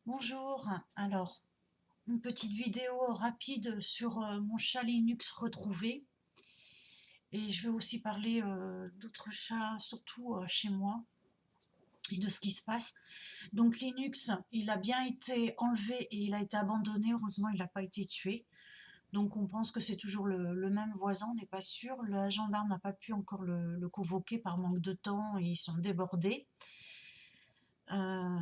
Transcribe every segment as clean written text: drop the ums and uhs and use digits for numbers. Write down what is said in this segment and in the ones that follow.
Bonjour, alors une petite vidéo rapide sur mon chat Linux retrouvé et je vais aussi parler d'autres chats, surtout chez moi et de ce qui se passe. Donc Linux, il a bien été enlevé et il a été abandonné, heureusement il n'a pas été tué. Donc on pense que c'est toujours le même voisin, on n'est pas sûr. La gendarme n'a pas pu encore le convoquer par manque de temps et ils sont débordés. Euh,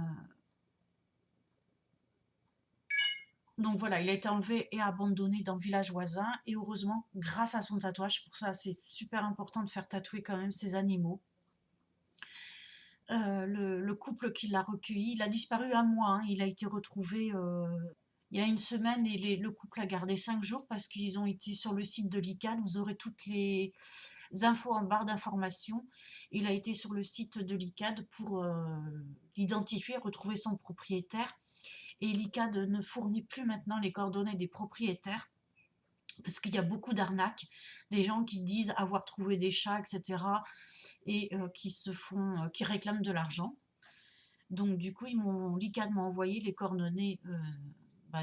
Donc voilà, il a été enlevé et abandonné dans le village voisin. Et heureusement, grâce à son tatouage, pour ça c'est super important de faire tatouer quand même ces animaux. Le couple qui l'a recueilli, il a disparu un mois, hein. Il a été retrouvé il y a une semaine et le couple a gardé 5 jours parce qu'ils ont été sur le site de l'ICAD. Vous aurez toutes les infos en barre d'information. Il a été sur le site de l'ICAD pour l'identifier, retrouver son propriétaire. Et l'ICAD ne fournit plus maintenant les coordonnées des propriétaires parce qu'il y a beaucoup d'arnaques, des gens qui disent avoir trouvé des chats, etc. et qui réclament de l'argent. Donc du coup, l'ICAD m'a envoyé les coordonnées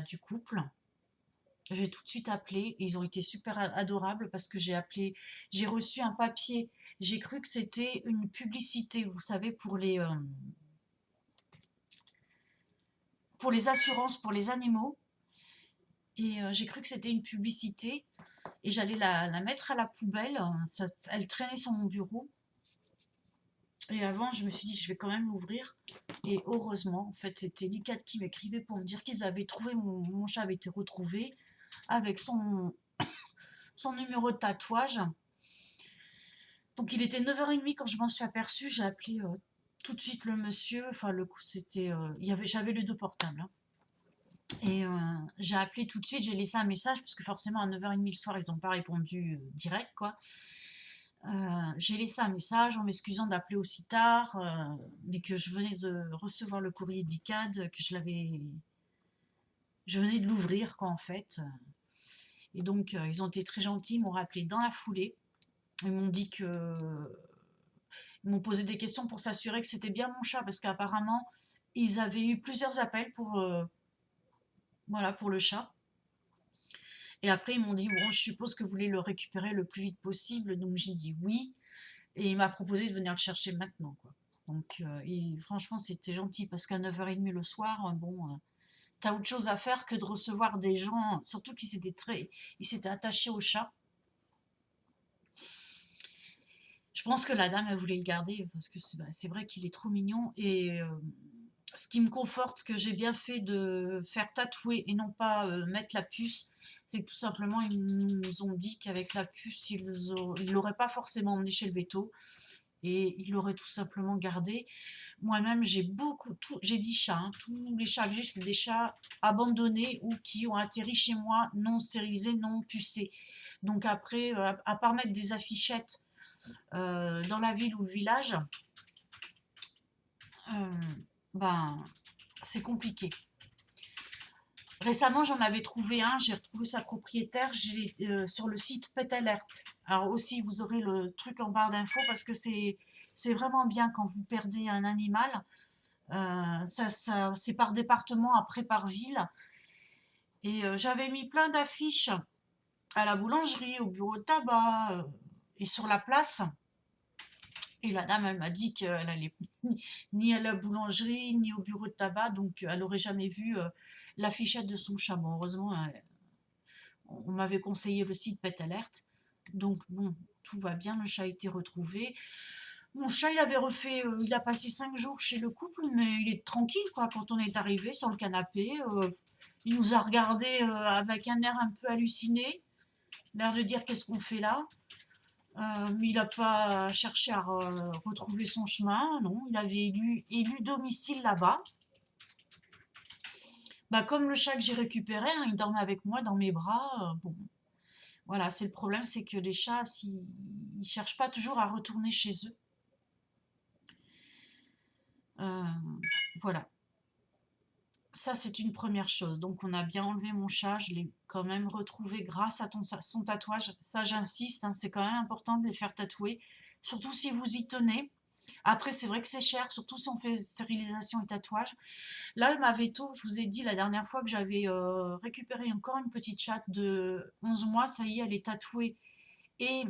du couple. J'ai tout de suite appelé, et ils ont été super adorables parce que j'ai reçu un papier. J'ai cru que c'était une publicité, vous savez, pour les assurances pour les animaux. Et j'ai cru que c'était une publicité et j'allais la mettre à la poubelle. Elle traînait sur mon bureau. Et avant, je me suis dit, je vais quand même l'ouvrir. Et heureusement, en fait, c'était l'ICAD qui m'écrivait pour me dire qu'ils avaient trouvé, mon chat avait été retrouvé avec son numéro de tatouage. Donc il était 9h30 quand je m'en suis aperçue. J'ai appelé tout de suite le monsieur. Enfin, le coup, j'avais les deux portables, hein. Et j'ai appelé tout de suite, j'ai laissé un message, parce que forcément à 9h30 le soir, ils n'ont pas répondu direct, quoi. J'ai laissé un message en m'excusant d'appeler aussi tard, mais que je venais de recevoir le courrier de l'ICAD, je venais de l'ouvrir, quoi, en fait. Et donc, ils ont été très gentils, ils m'ont rappelé dans la foulée. Ils m'ont dit que, ils m'ont posé des questions pour s'assurer que c'était bien mon chat, parce qu'apparemment, ils avaient eu plusieurs appels voilà, pour le chat. Et après, ils m'ont dit, bon, je suppose que vous voulez le récupérer le plus vite possible. Donc, j'ai dit oui. Et il m'a proposé de venir le chercher maintenant, quoi. Donc, franchement, c'était gentil parce qu'à 9h30 le soir, bon, t'as autre chose à faire que de recevoir des gens, surtout ils s'étaient attachés au chat. Je pense que la dame, elle voulait le garder parce que c'est vrai qu'il est trop mignon. Et ce qui me conforte que j'ai bien fait de faire tatouer et non pas mettre la puce, c'est que tout simplement, ils nous ont dit qu'avec la puce, ils ne l'auraient pas forcément emmené chez le veto et ils l'auraient tout simplement gardé. Moi-même, j'ai 10 chats, hein. Tous les chats que j'ai, c'est des chats abandonnés ou qui ont atterri chez moi, non stérilisés, non pucés. Donc après, à part mettre des affichettes dans la ville ou le village, euh, ben, c'est compliqué. Récemment, j'en avais trouvé un, j'ai retrouvé sa propriétaire sur le site Pet Alert. Alors aussi, vous aurez le truc en barre d'infos parce que c'est vraiment bien quand vous perdez un animal. C'est par département, après par ville. Et j'avais mis plein d'affiches à la boulangerie, au bureau de tabac et sur la place. Et la dame, elle m'a dit qu'elle allait ni à la boulangerie, ni au bureau de tabac, donc elle n'aurait jamais vu l'affichette de son chat. Bon, heureusement, on m'avait conseillé le site Pet Alert. Donc bon, tout va bien, le chat a été retrouvé. Mon chat, il a passé 5 jours chez le couple, mais il est tranquille, quoi. Quand on est arrivé sur le canapé, il nous a regardé avec un air un peu halluciné, l'air de dire qu'est-ce qu'on fait là. Mais il n'a pas cherché à retrouver son chemin, non. Il avait élu domicile là-bas. Bah, comme le chat que j'ai récupéré, hein, il dormait avec moi dans mes bras. Bon, voilà, c'est le problème, c'est que les chats, ils cherchent pas toujours à retourner chez eux. Euh, voilà. Ça, c'est une première chose. Donc, on a bien enlevé mon chat. Je l'ai quand même retrouvé grâce à son tatouage. Ça, j'insiste, hein, c'est quand même important de les faire tatouer. Surtout si vous y tenez. Après, c'est vrai que c'est cher, surtout si on fait stérilisation et tatouage. Là, ma veto, je vous ai dit la dernière fois que j'avais récupéré encore une petite chatte de 11 mois. Ça y est, elle est tatouée et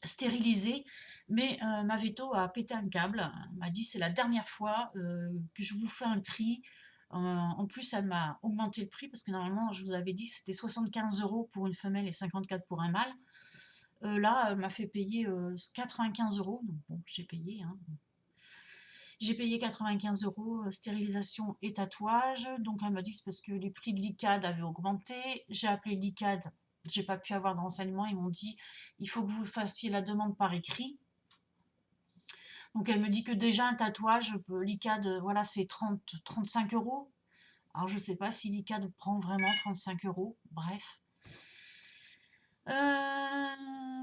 stérilisée. Mais ma veto a pété un câble. Elle m'a dit c'est la dernière fois que je vous fais un prix. En plus, elle m'a augmenté le prix parce que normalement, je vous avais dit c'était 75 € pour une femelle et 54 pour un mâle. Là, elle m'a fait payer 95 €. Donc bon, j'ai payé, hein. J'ai payé 95 € stérilisation et tatouage. Donc elle m'a dit c'est parce que les prix de l'ICAD avaient augmenté. J'ai appelé l'ICAD, j'ai pas pu avoir de renseignements. Ils m'ont dit il faut que vous fassiez la demande par écrit. Donc elle me dit que déjà un tatouage, l'ICAD, voilà, c'est 35 €. Alors je sais pas si l'ICAD prend vraiment 35 €. Bref.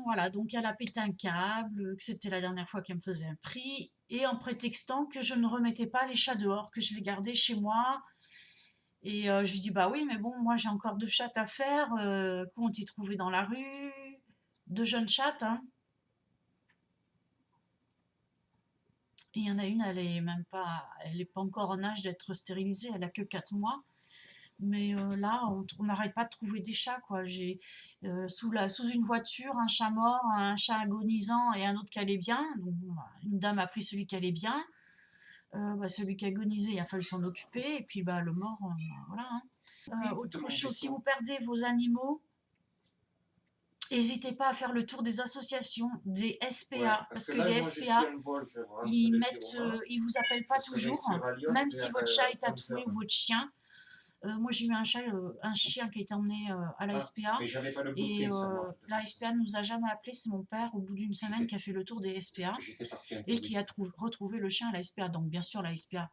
Voilà, donc elle a pété un câble, que c'était la dernière fois qu'elle me faisait un prix, et en prétextant que je ne remettais pas les chats dehors, que je les gardais chez moi. Et je lui dis bah oui, mais bon, moi j'ai encore 2 chattes à faire, qu'on t'y trouvait dans la rue, 2 jeunes chattes, hein. Et il y en a une, elle est pas encore en âge d'être stérilisée, elle a que 4 mois. Mais là, on n'arrête pas de trouver des chats, quoi. J'ai sous une voiture un chat mort, un chat agonisant et un autre qui allait bien. Donc, bon, bah, une dame a pris celui qui allait bien. Bah, celui qui agonisait, il a fallu s'en occuper. Et puis bah, le mort, bah, voilà, hein. Autre chose, si vous perdez vos animaux, n'hésitez pas à faire le tour des associations, des SPA, parce que les SPA, ils vous appellent pas toujours, même si votre chat est tatoué ou votre chien. Moi, j'ai eu un chien qui a été emmené à la SPA. Et la SPA ne nous a jamais appelé. C'est mon père, au bout d'une semaine, qui a fait le tour des SPA et qui a retrouvé le chien à la SPA. Donc, bien sûr, la SPA,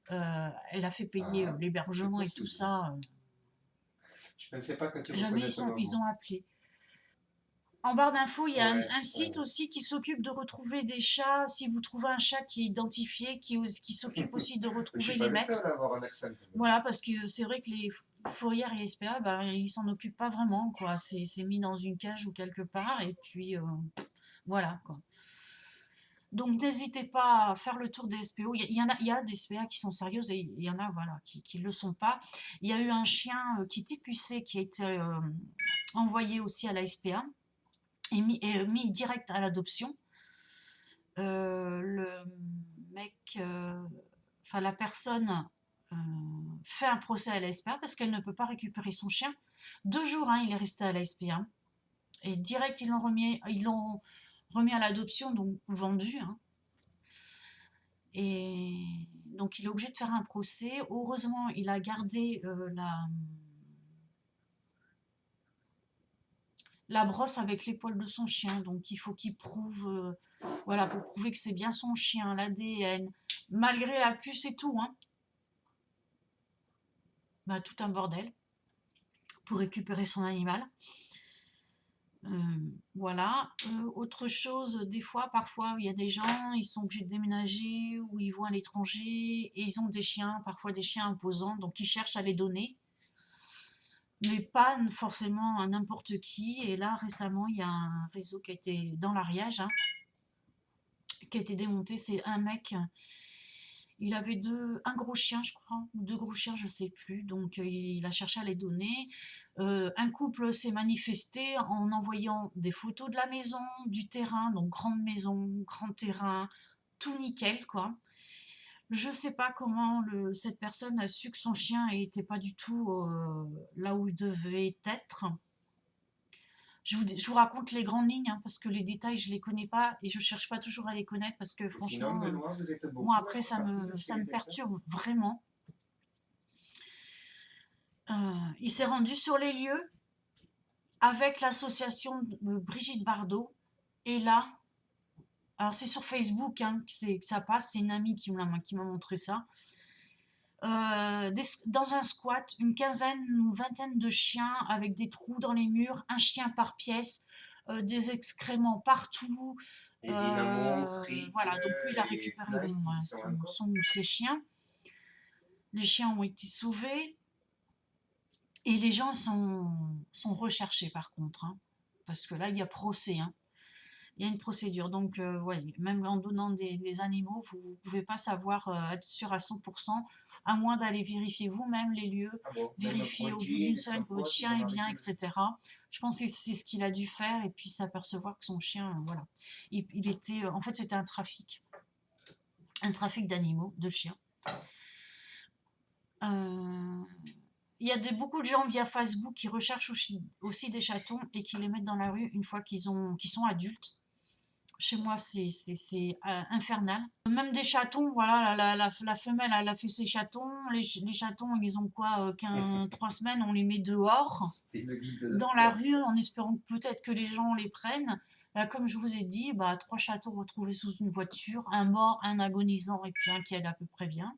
elle a fait payer l'hébergement et tout ça. Jamais ils ont appelé. En barre d'infos, il y a un site aussi qui s'occupe de retrouver des chats. Si vous trouvez un chat qui est identifié, qui s'occupe aussi de retrouver les maîtres. Voilà, parce que c'est vrai que les fourrières et SPA, bah, ils s'en occupent pas vraiment, quoi. C'est mis dans une cage ou quelque part, et puis voilà, quoi. Donc n'hésitez pas à faire le tour des SPO. Il y a des SPA qui sont sérieuses et il y en a, voilà, qui le sont pas. Il y a eu un chien qui était pucé, qui a été envoyé aussi à la SPA et mis direct à l'adoption. Le mec, enfin la personne fait un procès à la SPA parce qu'elle ne peut pas récupérer son chien. 2 jours, hein, il est resté à la SPA. Et direct, ils l'ont remis à l'adoption, donc vendu, hein. Et donc, il est obligé de faire un procès. Heureusement, il a gardé la brosse avec l'épaule de son chien. Donc, il faut qu'il prouve, voilà, pour prouver que c'est bien son chien, l'ADN, malgré la puce et tout, hein. Bah, tout un bordel pour récupérer son animal. Voilà. Autre chose, des fois, parfois, il y a des gens, ils sont obligés de déménager ou ils vont à l'étranger et ils ont des chiens, parfois des chiens imposants, donc ils cherchent à les donner, mais pas forcément à n'importe qui. Et là, récemment, il y a un réseau qui a été dans l'Ariège, hein, qui a été démonté. C'est un mec, il avait un gros chien, je crois, ou 2 gros chiens, je sais plus. Donc il a cherché à les donner. Un couple s'est manifesté en envoyant des photos de la maison, du terrain, donc grande maison, grand terrain, tout nickel, quoi. Je sais pas comment cette personne a su que son chien n'était pas du tout là où il devait être. Je vous raconte les grandes lignes, hein, parce que les détails, je les connais pas et je cherche pas toujours à les connaître parce que franchement, moi après, ça me perturbe vraiment. Il s'est rendu sur les lieux avec l'association Brigitte Bardot. Et là, alors c'est sur Facebook, hein, que ça passe, c'est une amie qui m'a montré ça. Dans un squat, une quinzaine ou vingtaine de chiens avec des trous dans les murs, un chien par pièce, des excréments partout. Voilà, donc lui, il a récupéré son ou ses chiens. Les chiens ont été sauvés et les gens sont recherchés par contre, hein, parce que là, il y a procès, hein. Il y a une procédure. Donc, ouais, même en donnant des animaux, vous ne pouvez pas savoir être sûr à 100%, à moins d'aller vérifier vous-même les lieux, Ah bon, même vérifier au bout congé, d'une les semaine que votre sans-potes, ils chien en est bien, arrivent dessus. etc. Je pense que c'est ce qu'il a dû faire et puis s'apercevoir que son chien, voilà. Il était, en fait, c'était un trafic d'animaux, de chiens. Euh, il y a beaucoup de gens via Facebook qui recherchent aussi des chatons et qui les mettent dans la rue une fois qu'ils sont adultes. Chez moi, c'est infernal. Même des chatons, voilà, la femelle, elle a fait ses chatons. Les chatons, ils ont quoi, 3 semaines, on les met dehors, C'est une guide de dans la l'enfer. rue, en espérant peut-être que les gens les prennent. Là, comme je vous ai dit, 3 chatons retrouvés sous une voiture, un mort, un agonisant et puis un qui allait à peu près bien.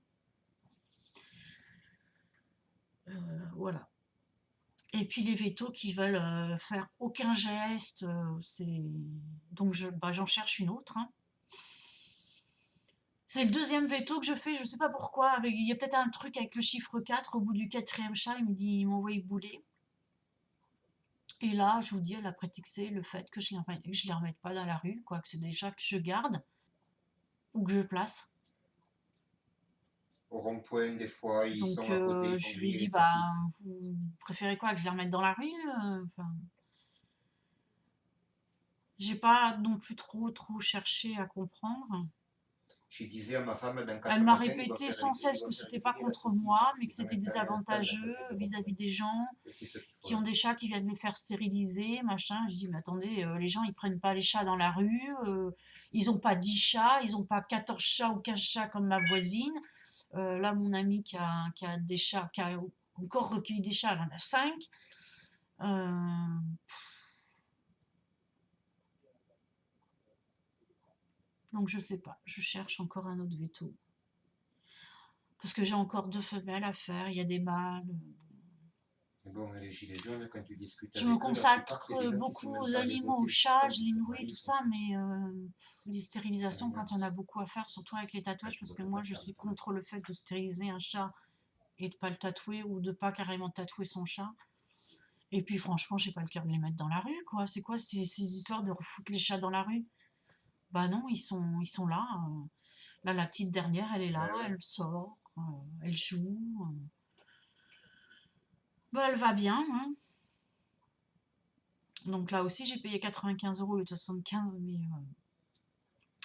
Voilà. Et puis les vétos qui veulent faire aucun geste, donc j'en cherche une autre, hein. C'est le deuxième veto que je fais, je sais pas pourquoi. Il y a peut-être un truc avec le chiffre 4 au bout du quatrième chat, il m'envoie bouler. Et là, je vous dis, elle a prétexté le fait que je les remette pas dans la rue, quoi, que c'est des chats que je garde ou que je place. Au rond-point, des fois, ils Donc sont à côté, ils font je lui ai griller dit, les petits-fils. vous préférez quoi, que je les remette dans la rue? Enfin, j'ai pas non plus trop cherché à comprendre. Je disais à ma femme, dans Elle 4 m'a matins, répété sans cesse il que doit faire c'était pas griller la contre saucisse, moi, parce mais que qu'ils en c'était mettent plein les installe dans désavantageux le vis-à-vis rond-point. des gens Et c'est ce qu'il faut. qui ont des chats qui viennent les faire stériliser, machin. Je dis, mais attendez, les gens, ils prennent pas les chats dans la rue, ils ont pas 10 chats, ils ont pas 14 chats ou 15 chats comme ma voisine. Là, mon ami qui a des chats, qui a encore recueilli des chats, elle en a 5. Donc, je sais pas, je cherche encore un autre veto. Parce que j'ai encore 2 femelles à faire, il y a des mâles. Mais bon, les gilets jaunes, quand tu discutes Je me avec eux, la plupart, consacre c'est des gens qui sont beaucoup même aux pas allés animaux, aux voter. C'est chats, pas je du les nourris, tout fonctionnarisme. ça, mais les Ça stérilisations, quand m'énerve il y en a aussi. beaucoup à faire, surtout avec les Là, tatouages, tu parce vois que que moi, ta je femme, suis par exemple. contre le fait de stériliser un chat et de pas le tatouer ou de pas carrément tatouer son chat. Et puis, franchement, j'ai pas le cœur de les mettre dans la rue, quoi. C'est quoi ces histoires de refoutre les chats dans la rue? Bah non, ils sont là. Là, la petite dernière, elle est là, Ben ouais. elle sort, elle joue. Bah, elle va bien, hein. Donc là aussi, j'ai payé 95 € au lieu de 75, mais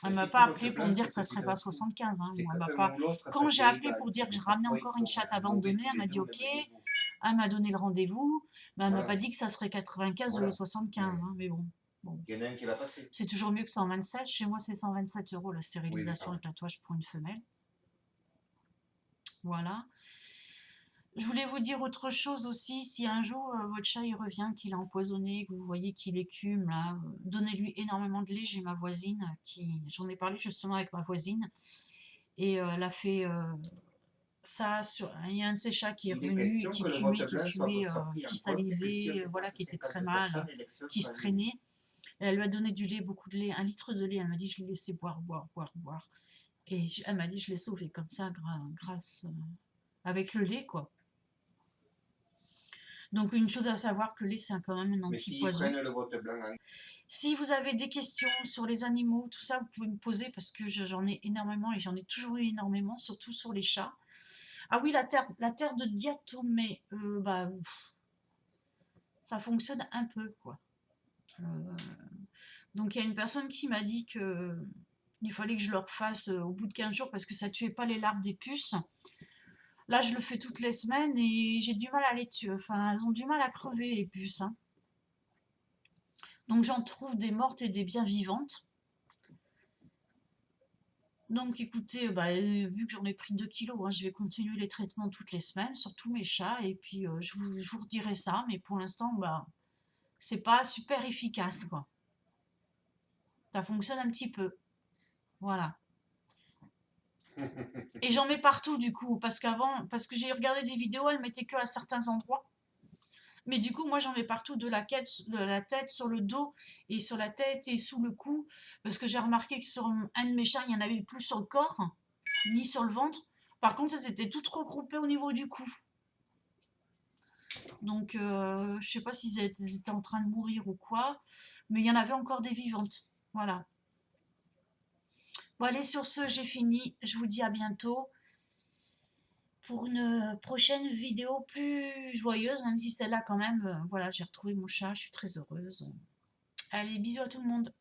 elle Et m'a si pas tu votes appelé pour me blanc, dire que c'est ça que tu serait pas t'en fous. 75, hein. C'est Moi, elle m'a qu'un pas. ou l'autre, ça Quand j'ai t'est appelé égal. pour dire C'est que je que ramenais parfois, ils encore une sont chatte mauvais abandonnée, tous elle les m'a deux dit au OK. même niveau. Elle m'a donné le rendez-vous, mais elle m'a pas Voilà. dit que ça serait 95 au lieu de Voilà. 75, Mais hein. Mais bon, bon. il y en a un qui va passer. C'est toujours mieux que 127. Chez moi, c'est 127 € la Oui, oui, stérilisation et pardon. le tatouage pour une femelle. Voilà. Je voulais vous dire autre chose aussi. Si un jour votre chat il revient, qu'il est empoisonné, que vous voyez qu'il écume, là, donnez-lui énormément de lait. J'ai ma voisine j'en ai parlé justement avec ma voisine, et elle a fait ça. Il y a un de ses chats qui est Il est revenu et question qui que le vote écumait, blanc soit pris qui en compte et que si on salivait, voilà, dépasse qui était très 50 mal, personnes, l'élection qui soit se annulée. traînait. Et elle lui a donné du lait, beaucoup de lait, 1 litre de lait. Elle m'a dit, je l'ai laissé boire, boire, boire, boire. Et elle m'a dit, je l'ai sauvé comme ça, grâce, avec le lait, quoi. Donc, une chose à savoir, que le lait, c'est quand même un Mais s'ils antipoison. prennent le vote blanc en... Si vous avez des questions sur les animaux, tout ça, vous pouvez me poser, parce que j'en ai énormément et j'en ai toujours eu énormément, surtout sur les chats. Ah oui, la terre de diatomée, ça fonctionne un peu, quoi. Euh, donc, il y a une personne qui m'a dit que il fallait que je le refasse au bout de 15 jours parce que ça tuait pas les larves des puces. Là, je le fais toutes les semaines et j'ai du mal à les tuer. Enfin, elles ont du mal à crever, les puces, hein. Donc, j'en trouve des mortes et des bien vivantes. Donc, écoutez, vu que j'en ai pris 2 kilos, hein, je vais continuer les traitements toutes les semaines sur tous mes chats. Et puis, je vous redirai ça. Mais pour l'instant, c'est pas super efficace, quoi. Ça fonctionne un petit peu. Voilà. Et j'en mets partout, du coup. Parce que j'ai regardé des vidéos, elles mettaient que à certains endroits. Mais du coup, moi, j'en mets partout, de la tête, sur le dos, et sur la tête et sous le cou. Parce que j'ai remarqué que sur un de mes chats, il n'y en avait plus sur le corps, ni sur le ventre. Par contre, elles étaient toutes regroupées au niveau du cou. Donc, je sais pas s'ils étaient en train de mourir ou quoi, mais il y en avait encore des vivantes. Voilà. Bon, allez, sur ce, j'ai fini. Je vous dis à bientôt pour une prochaine vidéo plus joyeuse, même si celle-là, quand même, voilà, j'ai retrouvé mon chat, je suis très heureuse. Allez, bisous à tout le monde.